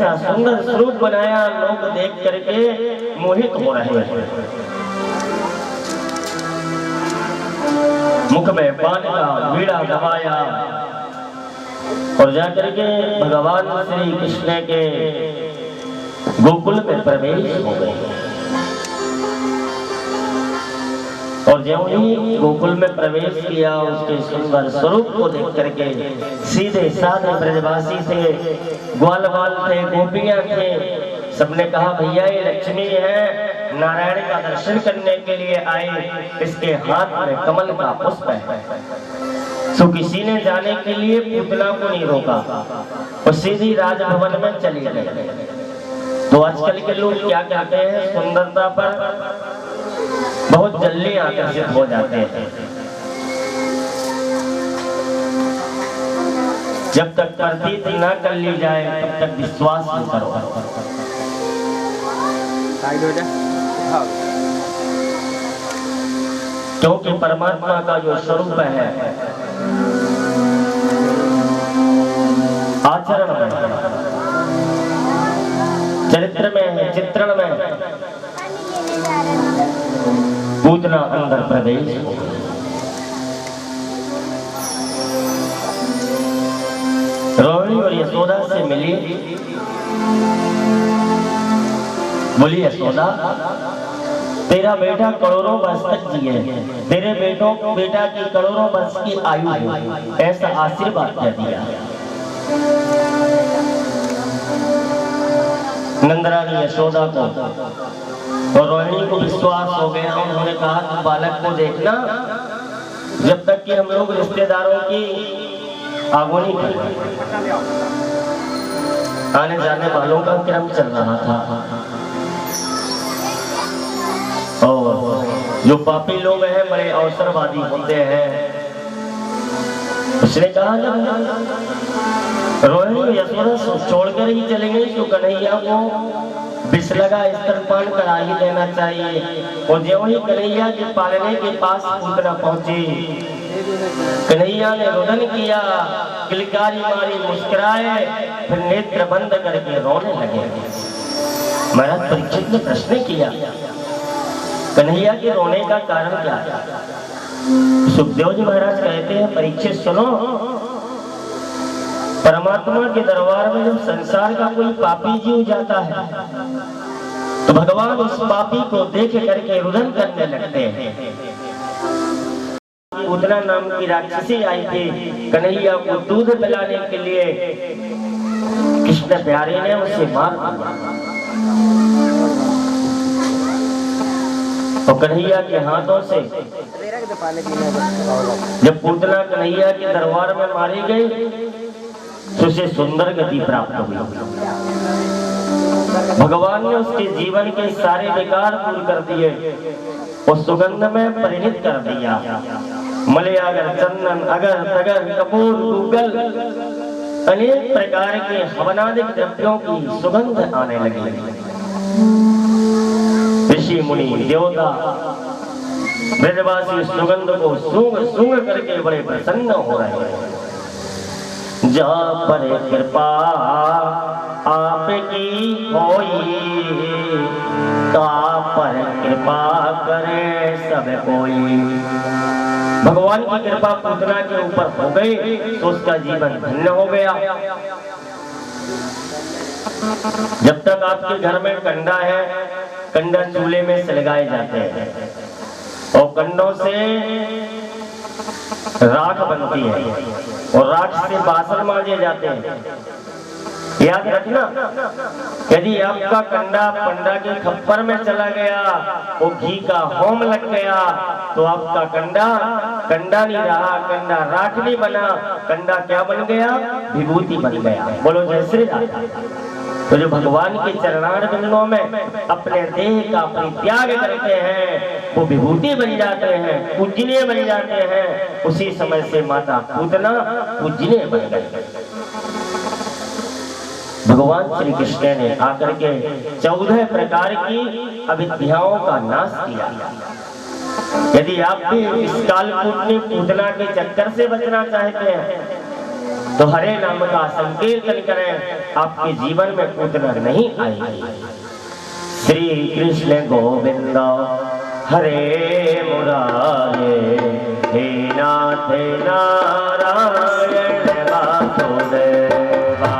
ऐसा सुंदर स्वरूप बनाया, लोग देख करके मोहित हो रहे हैं। मुख में पान का वीड़ा दबाया और जाकर के भगवान श्री कृष्ण के गोकुल में प्रवेश हो गए। और जब ही गोकुल में प्रवेश किया, उसके सुंदर स्वरूप को देख करके सीधे साधे ब्रजवासी थे, ग्वाल बाल थे, गोपियां थे, सबने कहा भैया ये लक्ष्मी है, नारायण का दर्शन करने के लिए आए, इसके हाथ में कमल का पुष्प है। तो किसी ने जाने के लिए पूतना को नहीं रोका और सीधी राजभवन में चली गई। तो आजकल के लोग क्या कहते हैं, सुंदरता पर बहुत जल्दी आकर्षित हो जाते हैं। जब तक प्रतीत न कर ली जाए तब तक विश्वास न करो। क्योंकि परमात्मा का जो स्वरूप है आचरण में, चरित्र में है, चित्रण में, पूतना अंदर प्रवेश हो। रोहिणी और यशोदा से मिली, बोली यशोदा तेरा बेटा करोड़ों वर्ष तक जिए, तेरे बेटा की करोड़ों वर्ष की आयु है, ऐसा आशीर्वाद दे दिया। नंदरानी यशोदा को और रोहिणी को विश्वास हो गया। उन्होंने कहा कि बालक को देखना, जब तक कि हम लोग रिश्तेदारों की आगोनी आने जाने वालों का क्रम चल रहा था, और जो पापी लोग हैं बड़े अवसरवादी होते हैं। उसने कहा जब रोहिणी यशोदा छोड़कर ही चले गई तो कन्हैया को बिसलगा स्तनपान करा ही देना चाहिए। और जो ही कन्हैया के पालने के पास पूतना पहुंची, कन्हैया ने रुदन किया, किलकारी मारी, मुस्कुराए, फिर नेत्र बंद करके रोने लगे। महाराज परीक्षित ने प्रश्न किया कन्हैया के रोने का कारण क्या है? सुखदेव जी महाराज कहते हैं परीक्षित सुनो, परमात्मा के दरबार में जब संसार का कोई पापी जीव जाता है तो भगवान उस पापी को देख करके रुदन करने लगते हैं। पूतना नाम की राक्षसी आई थी कन्हैया को दूध पिलाने के लिए, कृष्ण प्यारे ने उसे मार दिया। तो कन्हैया के हाथों से जब पूतना कन्हैया के दरबार में मारी गई तो उसे सुंदर गति प्राप्त हुई। भगवान ने उसके जीवन के सारे विकार दूर कर दिए और सुगंध में परिणित कर दिया। मलयागर, चंदन, अगर, तगर, कपूर, गूगल, अनेक प्रकार के हवनादिक द्रव्यों की सुगंध आने लगी। ऋषि मुनि देवता ब्रजवासी सुगंध को सूंघ करके बड़े प्रसन्न हो रहे हैं। जा पर कृपा आपकी होई, ता पर कृपा करे सब कोई। भगवान की कृपा पूतना के ऊपर हो गई तो उसका जीवन धन्य हो गया। जब तक आपके घर में कंडा है, कंडा चूल्हे में सलगाए जाते हैं और कंडों से राख बनती है और राख से बासन मांजे जाते हैं। याद रखना, यदि आपका कंडा पंडा के खप्पर में चला गया, वो घी का होम लग गया, तो आपका कंडा नहीं रहा, कंडा राख नहीं बना, कंडा क्या बन गया? विभूति बन गया। बोलो जय श्री राम। तो जो भगवान के चरणार बिंदुओं में अपने देह का परित्याग करते हैं वो विभूति बन जाते हैं, पूजनीय बन जाते हैं। उसी समय से माता पूतना पूजनीय बन गई। भगवान श्री कृष्ण ने आकर के 14 प्रकार की अविद्याओं का नाश किया। यदि आप भी इस कालकूट में पूतना के चक्कर से बचना चाहते हैं तो हरे नाम का संकीर्तन करें, आपके जीवन में पूतना नहीं आएगी। श्री कृष्ण गोविंद हरे मुरारे, हे नाथ नारायण वासुदेवा।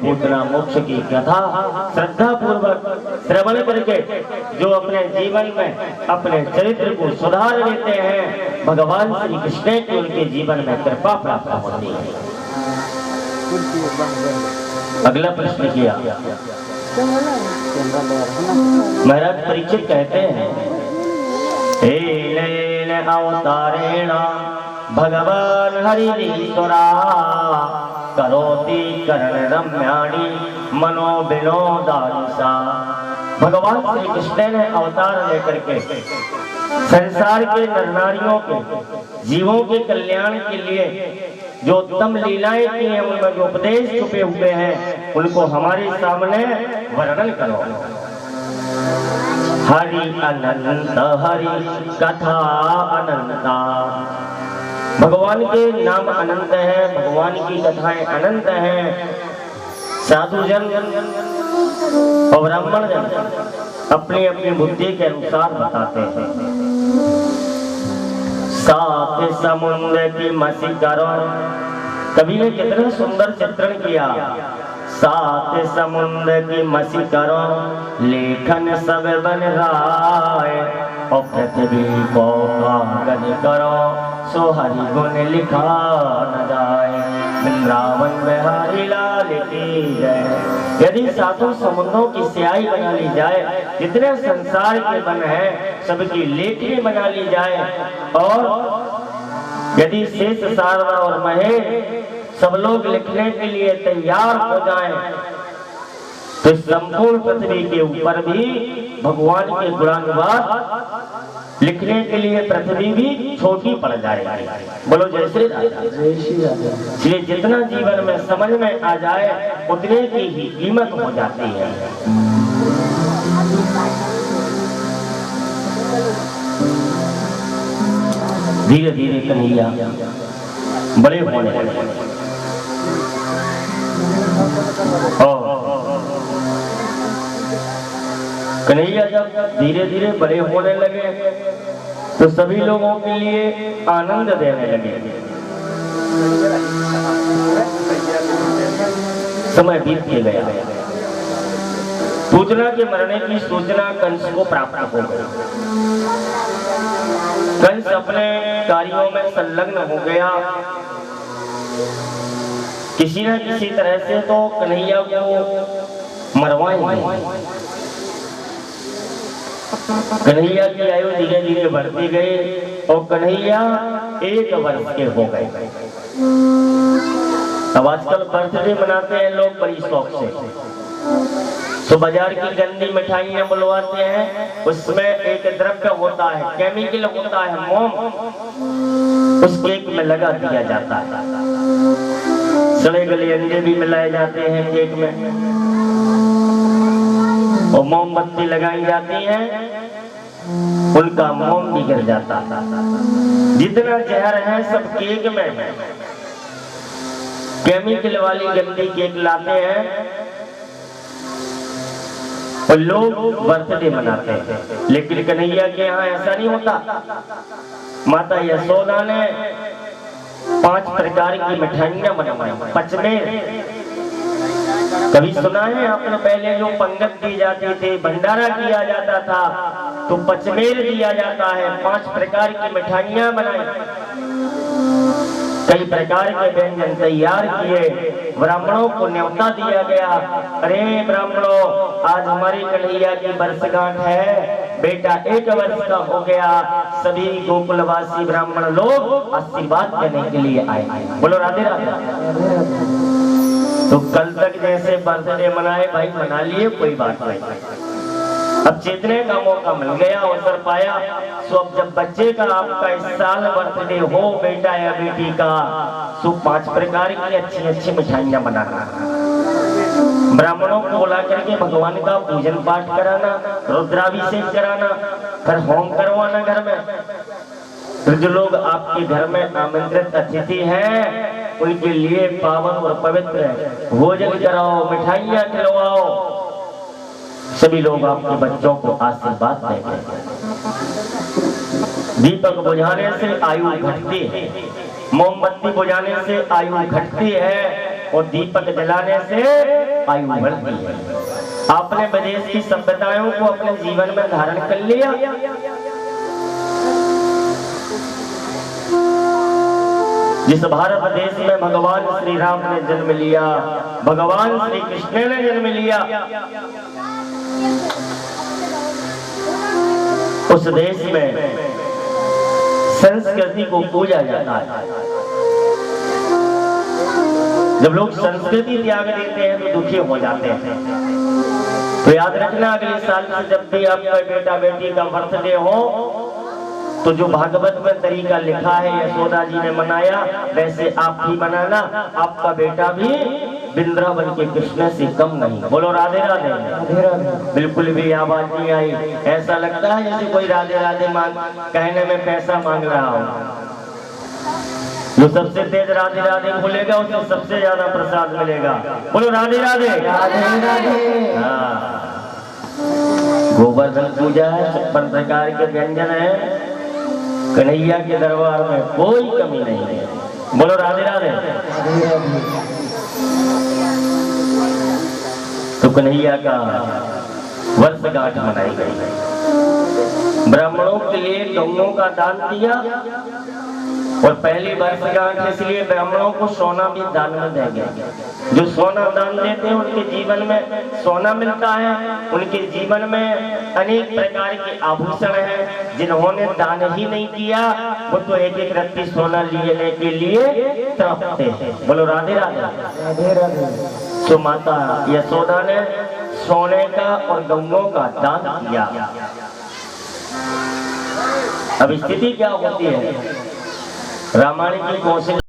पूतना मोक्ष की कथा श्रद्धा पूर्वक श्रवण करके जो अपने जीवन में अपने चरित्र को सुधार लेते हैं, भगवान श्री कृष्ण की उनके जीवन में कृपा प्राप्त होती है। अगला प्रश्न किया महाराज परीक्षित कहते हैं, हे अवतारेण भगवान हरिश्वरा करोति करण रम्याणी मनो विनोदानिसा। भगवान श्री कृष्ण ने अवतार लेकर के संसार के नर नारियों के जीवों के कल्याण के लिए जो उत्तम लीलाएं की हैं, उनमें जो उपदेश छुपे हुए हैं, उनको हमारे सामने वर्णन करो। हरि अनंत हरि कथा अनंता। भगवान के नाम अनंत है, भगवान की कथाएं अनंत हैं। साधु जन और ब्राह्मण जन अपनी अपनी बुद्धि के अनुसार बताते हैं। सात समुद्र की मसी करो, कवि ने कितना सुंदर चित्रण किया। सात समुद्र की मसी करो, लेखन सब बन राय, और पृथ्वी को कागज करो, सो हरि गुण लिखा न जाए। वृंदावन बिहारी लाल की जय। यदि सातों समुद्रों की स्याही बना ली जाए, जितने संसार के वन हैं सबकी लेखनी बना ली जाए, और यदि शेष शारदा और महेश सब लोग लिखने के लिए तैयार हो जाएं, तो संपूर्ण पृथ्वी के ऊपर भी भगवान के गुणानुवाद लिखने के लिए पृथ्वी भी छोटी पड़ जाएगी। बोलो जय श्री राधे। इसलिए जितना जीवन में समझ में आ जाए उतने की ही कीमत हो जाती है। धीरे धीरे कन्हैया बड़े होने लगे और कन्हैया जब धीरे धीरे बड़े होने लगे तो सभी लोगों के लिए आनंद देने लगे। समय बीत के गया। पूतना के मरने की सूचना कंस को प्राप्त हो गई। कंस अपने कार्यों में संलग्न हो गया। किसी न किसी तरह से तो कन्हैया को मरवाएंगे। कन्हैया की आयु धीरे धीरे बढ़ती गई और कन्हैया 1 वर्ष के हो गए। अब आजकल बर्थडे मनाते हैं लोग बड़ी शौक से। तो बाजार की गंदी मिठाइयां बुलवाते हैं, उसमें एक द्रव्य होता है, केमिकल होता है, मोम, उस केक में लगा दिया जाता है। सड़े गले अंडे भी मिलाए जाते हैं केक में और मोमबत्ती लगाई जाती है, उनका मोम भी गिर जाता है। जितना जहर है सब केक में है। केमिकल वाली गंदी केक लाते हैं और लोग बर्थडे मनाते हैं। लेकिन कन्हैया के यहाँ ऐसा नहीं होता। माता यशोदा ने 5 प्रकार की मिठाइयां बनवाई। पचमेर कभी सुना है आपने? पहले जो पंगत दी जाती थी, भंडारा किया जाता था, तो पचमेर दिया जाता है। 5 प्रकार की मिठाइयां बनाई, कई प्रकार के व्यंजन तैयार किए, ब्राह्मणों को न्योता दिया गया। अरे ब्राह्मणों, आज हमारी कन्हैया की वर्षगांठ है, बेटा 1 वर्ष का हो गया। सभी गोकुलवासी ब्राह्मण लोग आशीर्वाद देने के लिए आए। बोलो राधे राधे। तो कल तक जैसे बर्थडे मनाए भाई मना लिए, कोई बात नहीं। अब चेतने का मौका मिल गया, अवसर पाया, तो अब जब बच्चे का आपका इस साल बर्थडे हो, बेटा या बेटी का, तो 5 प्रकार की अच्छी अच्छी मिठाइयां बनाना, ब्राह्मणों को बुला करके भगवान का पूजन पाठ कराना, रुद्राभिषेक कराना, फिर होम करवाना घर में। तो जो लोग आपके घर में आमंत्रित अतिथि हैं उनके लिए पावन और पवित्र भोजन कराओ, मिठाइयां खिलवाओ। सभी लोग आपके बच्चों को आशीर्वाद देंगे। दीपक बुझाने से आयु घटती है, मोमबत्ती बुझाने से आयु घटती है और दीपक जलाने से आयु बढ़ती है। आपने विदेश की सभ्यताओं को अपने जीवन में धारण कर लिया। जिस भारत देश में भगवान श्री राम ने जन्म लिया, भगवान श्री कृष्ण ने जन्म लिया, उस देश में संस्कृति को पूजा जाता है। जब लोग संस्कृति त्याग देते हैं तो दुखी हो जाते हैं। तो याद रखना, अगले साल से जब भी आपका बेटा बेटी का बर्थडे हो, तो जो भागवत में तरीका लिखा है यशोदा जी ने मनाया, वैसे आप भी मनाना। आपका बेटा भी वृंदावन के कृष्ण से कम नहीं। बोलो राधे राधे। बिल्कुल भी आवाज नहीं आई। ऐसा लगता है जैसे कोई राधे राधे मांग कहने में पैसा मांग रहा हो। जो सबसे तेज राधे राधे बोलेगा उसे सबसे ज्यादा प्रसाद मिलेगा। बोलो राधे राधे। राधे राधे। गोवर्धन पूजा है, 56 प्रकार के व्यंजन है। कन्हैया के दरबार में कोई कमी नहीं है। बोलो राधे राधे। तो कन्हैया का वर्षगांठ मनाई गई। ब्राह्मणों के लिए गौओं का दान दिया और पहली वर्षगांठ इसलिए ब्राह्मणों को सोना भी दान में देंगे। जो सोना दान देते हैं उनके जीवन में सोना मिलता है, उनके जीवन में अनेक प्रकार के आभूषण हैं। जिन्होंने दान ही नहीं किया वो तो एक एक रत्ती सोना लेने के लिए तड़पते हैं। बोलो राधे राधे। राधे राधे। तो माता यशोदा ने सोने का और गंगों का दान किया। अब स्थिति क्या होती है, रामायण की कौशल